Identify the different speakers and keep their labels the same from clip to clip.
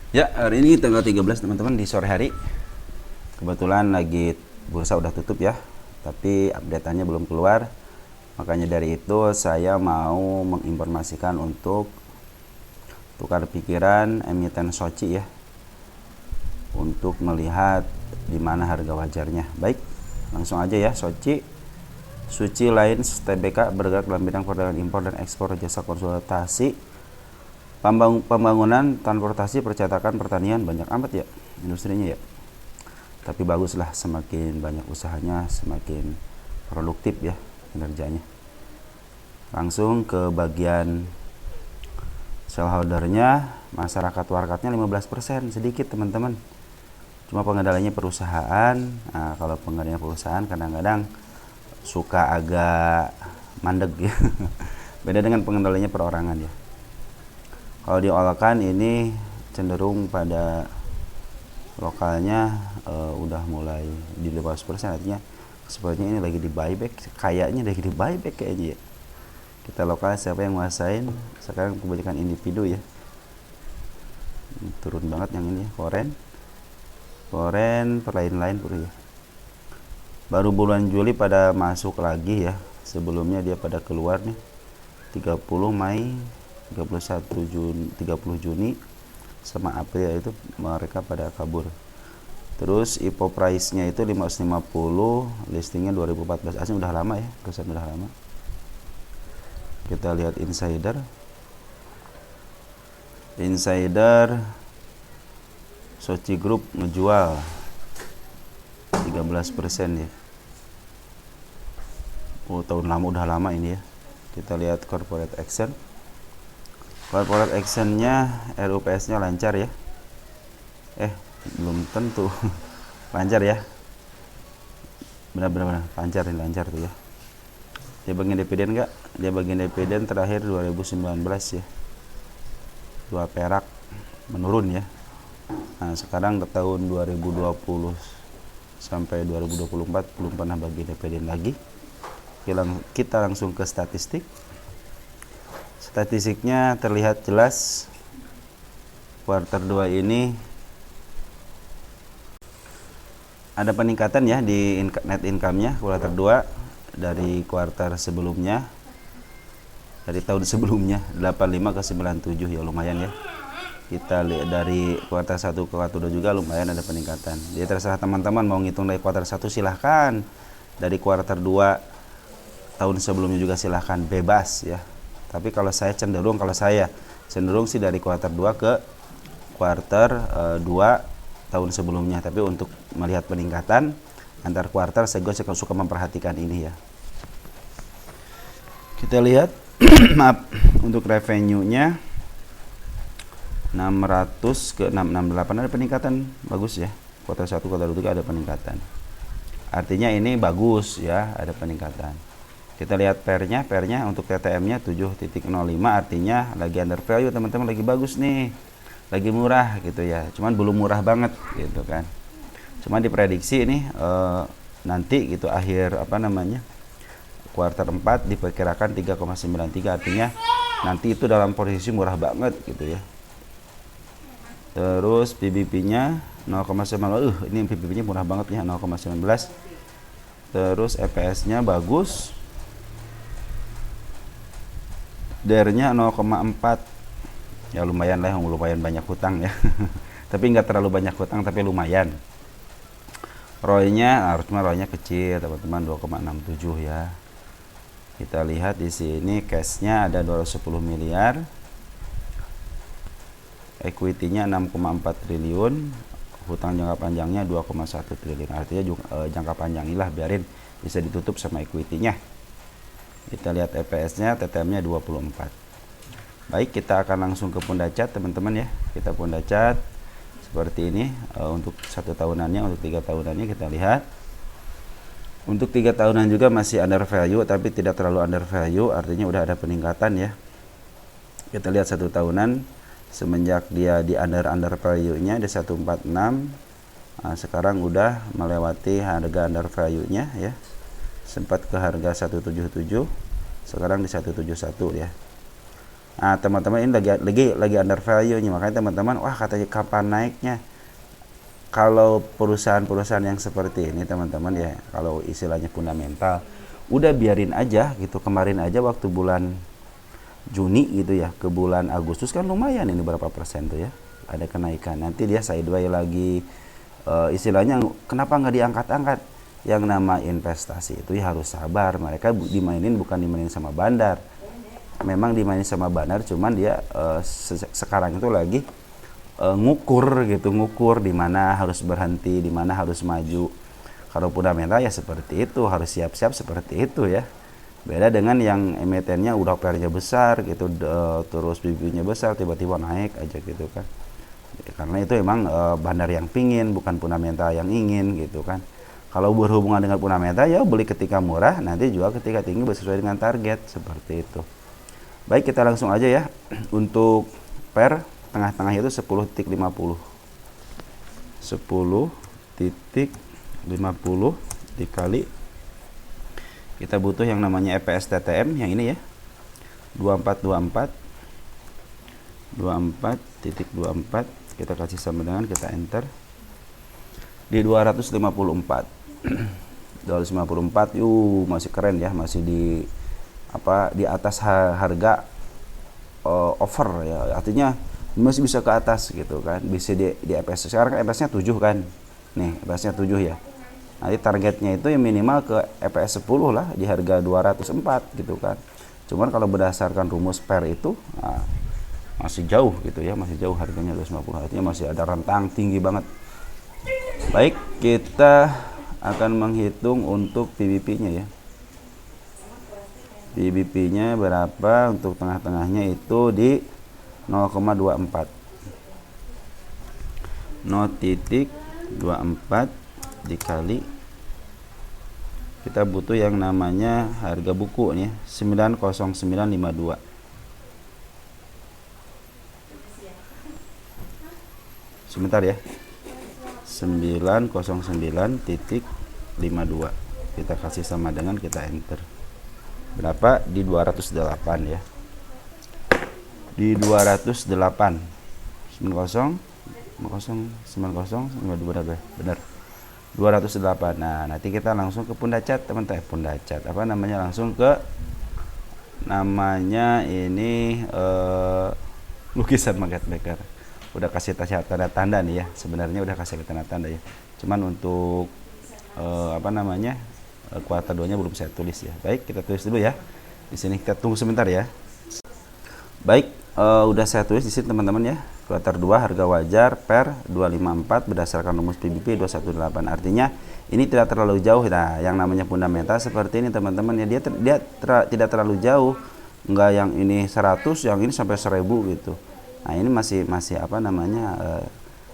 Speaker 1: Ya, hari ini tanggal 13 teman-teman di sore hari. Kebetulan lagi bursa udah tutup ya, tapi update-nya belum keluar. Makanya dari itu saya mau menginformasikan untuk tukar pikiran emiten Soci ya, untuk melihat di mana harga wajarnya. Baik, langsung aja ya. Suci Lines Tbk bergerak dalam bidang perdagangan impor dan ekspor, jasa konsultasi, pembangunan, transportasi, percetakan, pertanian, banyak amat ya industrinya ya. Tapi baguslah, semakin banyak usahanya semakin produktif ya kinerjanya. Langsung ke bagian shareholdernya, masyarakat warkatnya 15%, sedikit teman-teman. Cuma pengendalianya perusahaan. Nah, kalau pengendalinya perusahaan kadang-kadang suka agak mandek ya. Beda dengan pengendalinya perorangan ya. Kalau di Olkan ini cenderung pada lokalnya udah mulai di 15%, artinya sepertinya ini lagi di buyback, kayaknya lagi di buyback kayaknya ya. Kita lokal siapa yang nguasain sekarang kebanyakan individu ya. Turun banget yang ini ya, Koren perlain-lain ya. Baru bulan Juli pada masuk lagi ya, sebelumnya dia pada keluar nih 30 Mei, 31 Juni, 30 Juni sama April itu mereka pada kabur. Terus IPO price-nya itu 550, listingnya 2014. Aslinya udah lama ya, perusahaan udah lama. Kita lihat Insider Soci Group ngejual 13% ya. Oh, tahun lama, udah lama ini ya. Kita lihat corporate action. Corporate action-nya RUPS-nya lancar ya. Belum tentu lancar ya. Benar-benar lancar tuh ya. Dia bagian dividen enggak? Dia bagian dividen terakhir 2019 ya. 2 perak menurun ya. Nah, sekarang ke tahun 2020 sampai 2024 belum pernah bagi dividen lagi. Kita langsung ke statistik. Statistiknya terlihat jelas kuartal 2 ini ada peningkatan ya di net income-nya kuartal 2 dari kuartal sebelumnya, dari tahun sebelumnya 85 ke 97 ya, lumayan ya. Kita lihat dari kuartal 1 ke kuartal 2 juga lumayan ada peningkatan. Jadi terserah teman-teman mau ngitung dari kuartal 1 silahkan, dari kuartal 2 tahun sebelumnya juga silahkan, bebas ya. Tapi kalau saya cenderung sih dari kuartal 2 ke kuartal 2 tahun sebelumnya. Tapi untuk melihat peningkatan antar kuartal, saya suka memperhatikan ini ya. Kita lihat maaf, untuk revenue-nya 600 ke 668 ada peningkatan, bagus ya. Kuartal 1 kuartal 2 ada peningkatan. Artinya ini bagus ya, ada peningkatan. Kita lihat pernya untuk TTM-nya 7.05, artinya lagi under value teman-teman, lagi bagus nih, lagi murah gitu ya. Cuman belum murah banget gitu kan. Cuman diprediksi ini nanti gitu akhir kuartal 4 diperkirakan 3,93, artinya nanti itu dalam posisi murah banget gitu ya. Terus PBB-nya 0,9, ini PBB-nya murah banget ya, 0,19. Terus EPS-nya bagus, DER-nya 0,4 ya, lumayan lah, lumayan banyak hutang ya. Tapi nggak terlalu banyak hutang, tapi lumayan. ROI-nya ROI-nya kecil teman-teman, 2,67 ya. Kita lihat di sini cash-nya ada 210 miliar, equity-nya 6,4 triliun, hutang jangka panjangnya 2,1 triliun. Artinya jangka panjang inilah biarin bisa ditutup sama equity-nya. Kita lihat EPS-nya, TTM-nya 24. Baik, kita akan langsung ke Pundacat teman-teman ya. Kita Pundacat seperti ini untuk 1 tahunannya, untuk 3 tahunannya kita lihat. Untuk 3 tahunan juga masih under value, tapi tidak terlalu under value, artinya udah ada peningkatan ya. Kita lihat 1 tahunan semenjak dia di under value-nya di 146. Nah, sekarang udah melewati harga under value-nya ya. Sempat ke harga 177, sekarang di 171 ya. Nah, teman-teman ini lagi under value-nya, makanya teman-teman, wah katanya kapan naiknya? Kalau perusahaan-perusahaan yang seperti ini teman-teman ya, kalau istilahnya fundamental, udah biarin aja gitu. Kemarin aja waktu bulan Juni gitu ya, ke bulan Agustus kan lumayan ini berapa persen tuh ya, ada kenaikan. Nanti dia sideways lagi, istilahnya kenapa nggak diangkat-angkat? Yang nama investasi itu ya harus sabar. Mereka dimainin bukan dimainin sama bandar, memang dimainin sama bandar, cuman dia sekarang itu lagi ngukur gitu, ngukur di mana harus berhenti, di mana harus maju. Kalau fundamental ya seperti itu, harus siap-siap seperti itu ya. Beda dengan yang emitennya udah pernya besar gitu, terus bibitnya besar, tiba-tiba naik aja gitu kan. Karena itu emang bandar yang pingin, bukan fundamental yang ingin gitu kan. Kalau berhubungan dengan fundamental ya beli ketika murah, nanti jual ketika tinggi sesuai dengan target, seperti itu. Baik, kita langsung aja ya. Untuk per tengah-tengah itu 10.50. 10.50 dikali, kita butuh yang namanya EPS TTM yang ini ya, 2424. 24.24 kita kasih sama dengan, kita enter di 254. 254 masih keren ya, masih di atas harga over ya, artinya masih bisa ke atas gitu kan, bisa di EPS. Sekarang kan EPS nya 7 kan, nih EPS nya 7 ya, nanti targetnya itu yang minimal ke EPS 10 lah, di harga 204 gitu kan. Cuman kalau berdasarkan rumus per itu masih jauh gitu ya, masih jauh harganya 250, artinya masih ada rentang tinggi banget. Baik, kita akan menghitung untuk PBP nya ya. PBP nya berapa untuk tengah-tengahnya itu di 0,24. 0.24 dikali, kita butuh yang namanya harga buku nih 90952. Sebentar ya, 909.52 kita kasih sama dengan, kita enter berapa, di 208 ya, di 208. 90 benar 208. Nah, nanti kita langsung ke pundacat teman-teman, pundacat apa namanya, langsung ke namanya ini lukisan market maker. Udah kasih tanda-tanda nih ya, sebenarnya udah kasih tanda-tanda ya, cuman untuk kuartal 2 nya belum saya tulis ya. Baik, kita tulis dulu ya di sini, kita tunggu sebentar ya. Baik, udah saya tulis di sini teman-teman ya, kuartal 2 harga wajar per 254 berdasarkan rumus PBP 218. Artinya ini tidak terlalu jauh. Nah, yang namanya fundamental seperti ini teman-teman ya, dia tidak terlalu jauh, enggak yang ini 100, yang ini sampai 1000 gitu. Nah, ini masih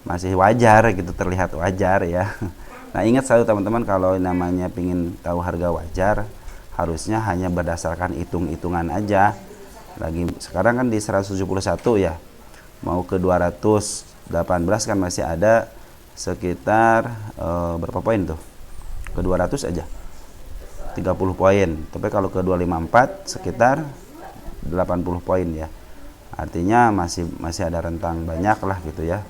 Speaker 1: masih wajar gitu, terlihat wajar ya. Nah, ingat selalu teman-teman, kalau namanya pingin tahu harga wajar harusnya hanya berdasarkan hitung-hitungan aja. Lagi sekarang kan di 171 ya, mau ke 218 kan masih ada sekitar berapa poin tuh, ke 200 aja 30 poin, tapi kalau ke 254 sekitar 80 poin ya, artinya masih ada rentang banyak lah gitu ya.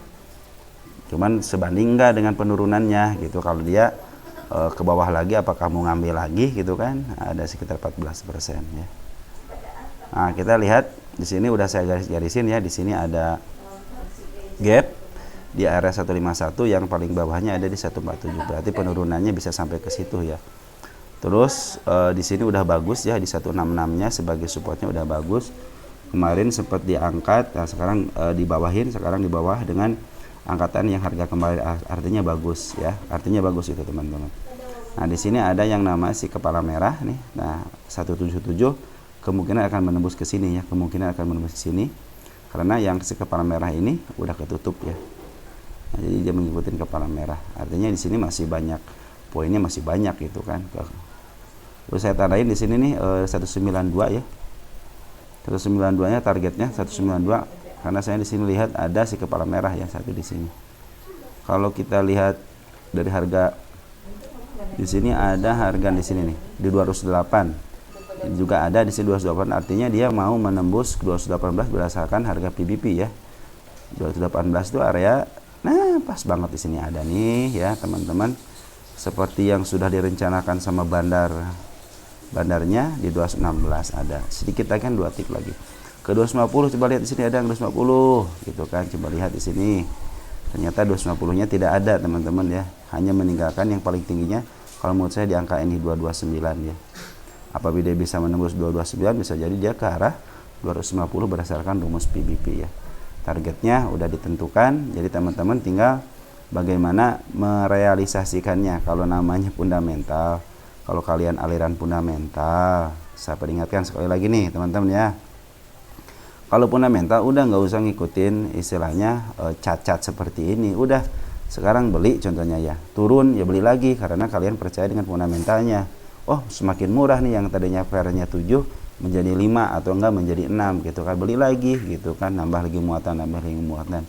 Speaker 1: Cuman sebanding enggak dengan penurunannya gitu, kalau dia ke bawah lagi apakah mau ngambil lagi gitu kan, ada sekitar 14% ya. Nah, kita lihat di sini udah saya garis-garisin ya, di sini ada gap di area 151, yang paling bawahnya ada di 147, berarti penurunannya bisa sampai ke situ ya. Terus di sini udah bagus ya, di 166-nya sebagai supportnya udah bagus. Kemarin sempat diangkat, nah sekarang dibawahin, sekarang di bawah dengan angkatan yang harga kemarin, artinya bagus ya, artinya bagus itu teman-teman. Nah, di sini ada yang nama si kepala merah nih. Nah, 177 kemungkinan akan menembus ke sini ya, kemungkinan akan menembus ke sini karena yang si kepala merah ini udah ketutup ya. Nah, jadi dia mengikuti kepala merah, artinya di sini masih banyak poinnya, masih banyak gitu kan. Terus saya tandain di sini nih 192 ya, 192 nya targetnya 192, karena saya di sini lihat ada si kepala merah ya, satu di sini. Kalau kita lihat dari harga di sini, ada harga di sini nih di 208. Ini juga ada di sini 218, artinya dia mau menembus 218 berdasarkan harga PBP ya. 218 itu area, nah pas banget di sini ada nih ya teman-teman. Seperti yang sudah direncanakan sama bandarnya di 216 ada. Sedikit lagi kan 2 tik lagi. Ke 250 coba lihat di sini ada yang 250 gitu kan. Coba lihat di sini. Ternyata 250-nya tidak ada teman-teman ya. Hanya meninggalkan yang paling tingginya kalau menurut saya di angka ini 229 ya. Apabila dia bisa menembus 229 bisa jadi dia ke arah 250 berdasarkan rumus PBP ya. Targetnya udah ditentukan, jadi teman-teman tinggal bagaimana merealisasikannya. Kalau namanya fundamental, kalau kalian aliran fundamental, saya peringatkan sekali lagi nih teman-teman ya. Kalau fundamental udah nggak usah ngikutin istilahnya cacat seperti ini. Udah sekarang beli contohnya ya, turun ya beli lagi karena kalian percaya dengan fundamentalnya. Oh semakin murah nih, yang tadinya fairnya 7 menjadi 5 atau enggak menjadi 6 gitu kan, beli lagi gitu kan, nambah lagi muatan.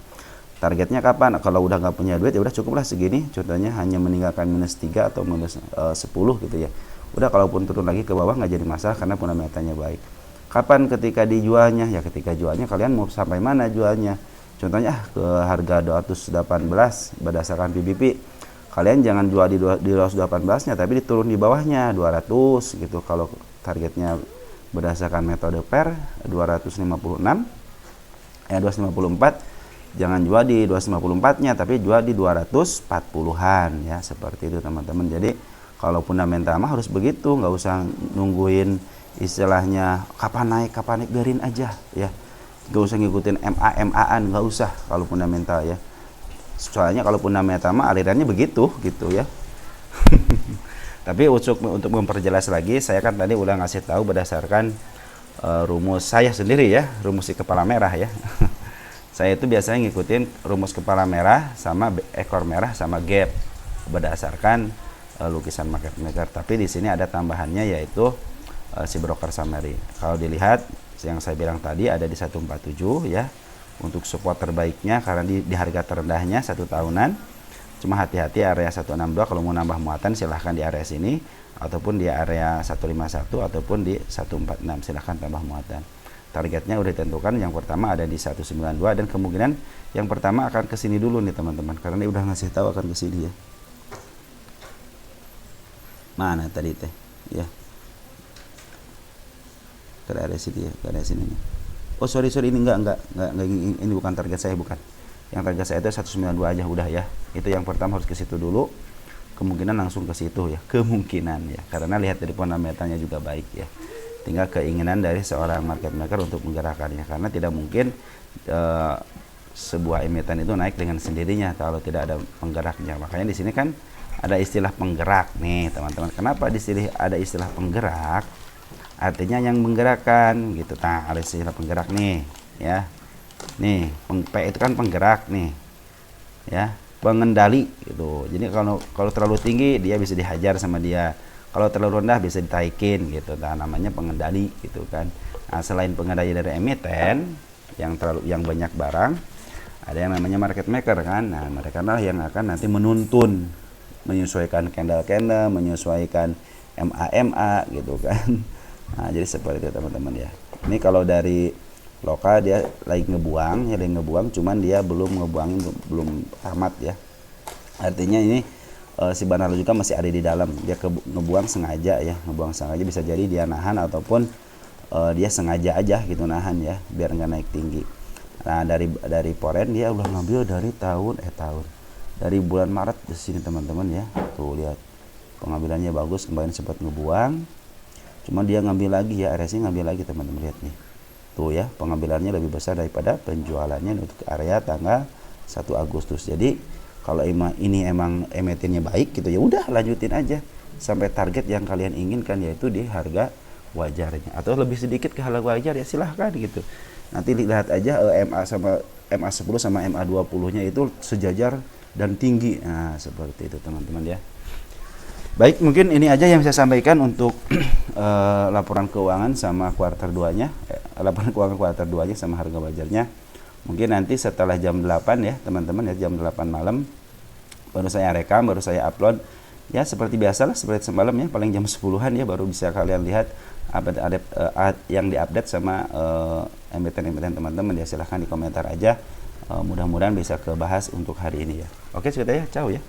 Speaker 1: Targetnya kapan? Kalau udah nggak punya duit ya udah cukuplah segini, contohnya hanya meninggalkan minus 3 atau minus 10 gitu ya. Udah kalaupun turun lagi ke bawah nggak jadi masalah karena fundamentalnya baik. Kapan ketika dijualnya? Ya ketika jualnya kalian mau sampai mana jualnya. Contohnya ke harga 218 berdasarkan PBP. Kalian jangan jual di 218-nya tapi diturun di bawahnya 200 gitu. Kalau targetnya berdasarkan metode PER 254, jangan jual di 254-nya tapi jual di 240-an ya, seperti itu teman-teman. Jadi kalau fundamental mah harus begitu, nggak usah nungguin istilahnya kapan naik biarin aja ya, nggak usah ngikutin MA-MA-an, nggak usah kalau fundamental ya. Soalnya kalau fundamental mah alirannya begitu gitu ya. Tapi untuk memperjelas lagi, saya kan tadi udah ngasih tahu berdasarkan rumus saya sendiri ya, rumus si kepala merah ya. Saya itu biasanya ngikutin rumus kepala merah sama ekor merah sama gap berdasarkan lukisan market maker. Tapi di sini ada tambahannya yaitu si broker summary. Kalau dilihat yang saya bilang tadi ada di 147 ya, untuk support terbaiknya karena di harga terendahnya 1 tahunan. Cuma hati-hati area 162, kalau mau nambah muatan silahkan di area sini ataupun di area 151 ataupun di 146 silahkan tambah muatan. Targetnya udah ditentukan, yang pertama ada di 192 dan kemungkinan yang pertama akan ke sini dulu nih teman-teman karena dia udah ngasih tahu akan ke sini ya. Mana tadi teh ya, ke area sini ya, ke area sini nih. Oh sorry ini enggak ini bukan target saya, bukan. Yang target saya itu 192 aja udah ya. Itu yang pertama harus ke situ dulu. Kemungkinan langsung ke situ ya, kemungkinan ya. Karena lihat dari fundamentalnya juga baik ya. Tinggal keinginan dari seorang market maker untuk menggerakkannya, karena tidak mungkin sebuah emiten itu naik dengan sendirinya kalau tidak ada penggeraknya. Makanya di sini kan ada istilah penggerak nih teman-teman. Kenapa di sini ada istilah penggerak? Artinya yang menggerakkan gitu. Nah, ada istilah penggerak nih ya. Nih, P itu kan penggerak nih. Ya, pengendali gitu. Jadi kalau terlalu tinggi dia bisa dihajar sama dia. Kalau terlalu rendah bisa ditaikin gitu. Nah, namanya pengendali gitu kan. Nah, selain pengendali dari emiten yang banyak barang, ada yang namanya market maker kan. Nah, mereka lah yang akan nanti menuntun, menyesuaikan candle, menyesuaikan MA gitu kan. Nah, jadi seperti itu teman-teman ya. Ini kalau dari lokal dia lagi ngebuang, cuman dia belum ngebuangin, belum tamat ya. Artinya ini si Banarlo juga masih ada di dalam. Dia ngebuang sengaja ya, bisa jadi dia nahan ataupun dia sengaja aja gitu nahan ya, biar nggak naik tinggi. Nah dari Forex dia udah ngambil dari dari bulan Maret di sini teman-teman ya. Tuh lihat pengambilannya bagus, kemarin sempat ngebuang. Cuma dia ngambil lagi ya, RSI ngambil lagi teman-teman, lihat nih. Tuh ya, pengambilannya lebih besar daripada penjualannya untuk area tanggal 1 Agustus. Jadi kalau ini emang emitennya baik gitu ya udah lanjutin aja sampai target yang kalian inginkan, yaitu di harga wajarnya atau lebih sedikit ke harga wajar ya silahkan gitu. Nanti lihat aja MA10 sama MA20-nya itu sejajar dan tinggi. Nah, seperti itu teman-teman ya. Baik, mungkin ini aja yang saya sampaikan untuk laporan keuangan sama kuartal 2-nya. Laporan keuangan kuartal 2-nya sama harga wajarnya. Mungkin nanti setelah jam 8 ya, teman-teman ya, jam 8 malam baru saya rekam, baru saya upload Ya seperti biasalah, seperti semalam ya, paling jam 10-an ya baru bisa kalian lihat yang diupdate sama emiten-emiten teman-teman ya. Silahkan di komentar aja, mudah-mudahan bisa kebahas untuk hari ini ya. Oke sudah ya, ciao ya.